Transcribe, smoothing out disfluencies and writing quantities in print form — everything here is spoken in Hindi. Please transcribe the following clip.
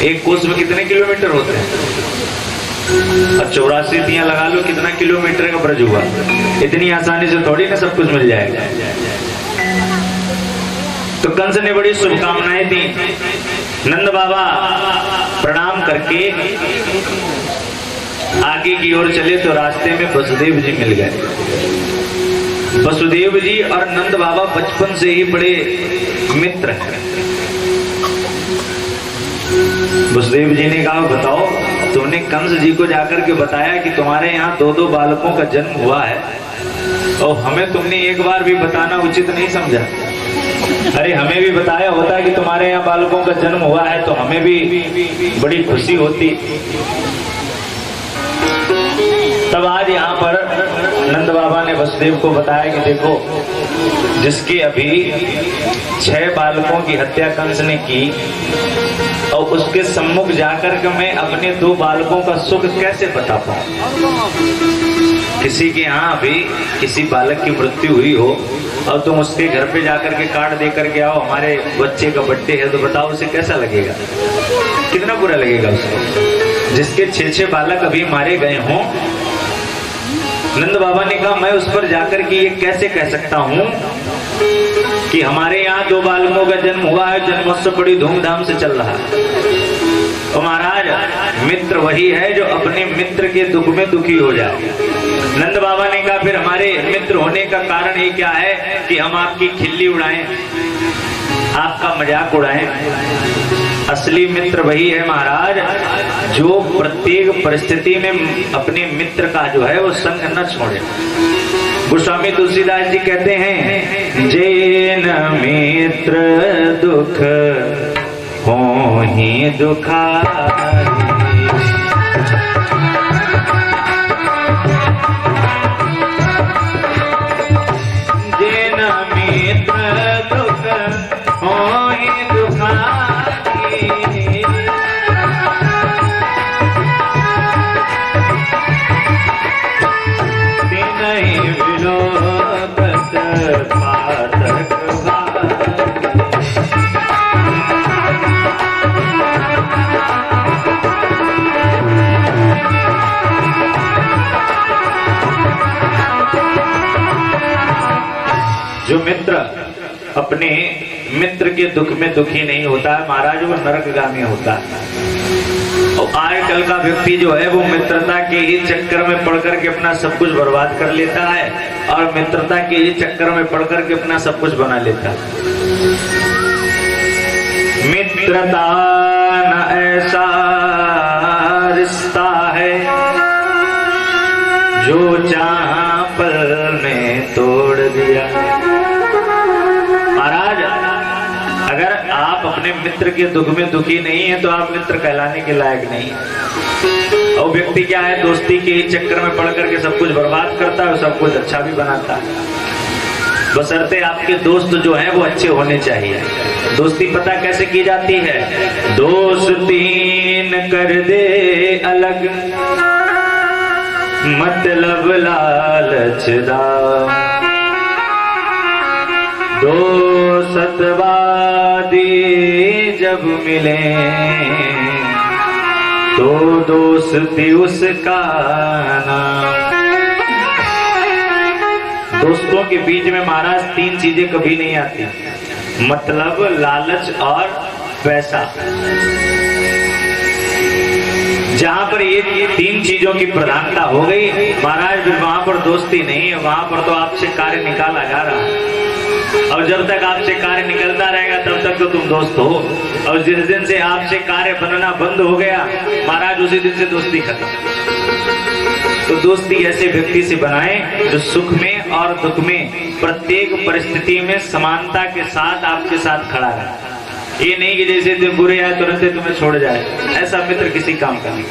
एक कोस में कितने किलोमीटर होते हैं? और 84 तियां लगा लो, कितना किलोमीटर का ब्रज हुआ। इतनी आसानी से थोड़ी ना सब कुछ मिल जाएगा। तो कंस ने बड़ी शुभकामनाएं दी। नंद बाबा प्रणाम करके आगे की ओर चले तो रास्ते में वसुदेव जी मिल गए। वसुदेव जी और नंद बाबा बचपन से ही बड़े मित्र हैं। वसुदेव जी ने कहा, बताओ तुमने कंस जी को जाकर के बताया कि तुम्हारे यहाँ 2-2 बालकों का जन्म हुआ है, और हमें तुमने एक बार भी बताना उचित नहीं समझा? अरे हमें भी बताया होता कि तुम्हारे यहाँ बालकों का जन्म हुआ है तो हमें भी बड़ी खुशी होती। तब आज यहाँ पर नंद बाबा ने वसुदेव को बताया कि देखो, जिसके अभी 6 बालकों की हत्या कंस ने की, और उसके सम्मुख जाकर के मैं अपने 2 बालकों का सुख कैसे बता पाऊं? किसी के यहाँ अभी किसी बालक की मृत्यु हुई हो और तुम उसके घर पे जाकर के कार्ड दे करके आओ, हमारे बच्चे का बर्थडे है, तो बताओ उसे कैसा लगेगा? कितना बुरा लगेगा उसको। जिसके 6 बालक अभी मारे गए हों, नंद बाबा ने कहा मैं उस पर जाकर के ये कैसे कह सकता हूं कि हमारे यहाँ 2 बालकों का जन्म हुआ है, जन्मोत्सव बड़ी धूमधाम से चल रहा है। तो महाराज, मित्र वही है जो अपने मित्र के दुख में दुखी हो जाए। नंद बाबा ने कहा फिर हमारे मित्र होने का कारण ये क्या है कि हम आपकी खिल्ली उड़ाएं, आपका मजाक उड़ाएं? असली मित्र वही है महाराज जो प्रत्येक परिस्थिति में अपने मित्र का जो है वो संग न छोड़े। गोस्वामी तुलसीदास जी कहते हैं, जैन मित्र दुख हो ही दुखारी, जैन मित्र दुख हो ही दुखारी, तिनहि विलोकत पातक जो मित्र अपने मित्र के दुख में दुखी नहीं होता है महाराज, वो नरकगामी होता है। और आजकल का व्यक्ति जो है वो मित्रता के ही चक्कर में पढ़कर के अपना सब कुछ बर्बाद कर लेता है, और मित्रता के ही चक्कर में पढ़कर के अपना सब कुछ बना लेता है। मित्रता न ऐसा रिश्ता है जो जहां पल में तोड़ दिया। महाराज, अगर आप अपने मित्र के दुख में दुखी नहीं है तो आप मित्र कहलाने के लायक नहीं। और व्यक्ति क्या है, दोस्ती के ही चक्कर में पड़ करके सब कुछ बर्बाद करता है और सब कुछ अच्छा भी बनाता है। बशर्ते आपके दोस्त जो हैं वो अच्छे होने चाहिए। दोस्ती पता कैसे की जाती है? दोस्ती न कर दे अलग, मतलब लालच दा, दो सतवादी जब मिले तो दोस्ती उसका नाम। दोस्तों के बीच में महाराज 3 चीजें कभी नहीं आती, मतलब, लालच और पैसा। जहां पर ये 3 चीजों की प्रधानता हो गई महाराज, वहां पर दोस्ती नहीं है, वहां पर तो आपसे कार्य निकाला जा रहा है। और जब तक आपसे कार्य निकलता रहेगा तब तक तो तुम दोस्त हो, और जिस दिन से आपसे कार्य बनना बंद हो गया महाराज, उसी दिन से दोस्ती खत्म। तो दोस्ती ऐसे व्यक्ति से बनाएं जो सुख में और दुख में प्रत्येक परिस्थिति में समानता के साथ आपके साथ खड़ा रहे। ये नहीं कि जैसे तुम बुरे आए तुरंत तुम्हें छोड़ जाए, ऐसा मित्र किसी काम का नहीं।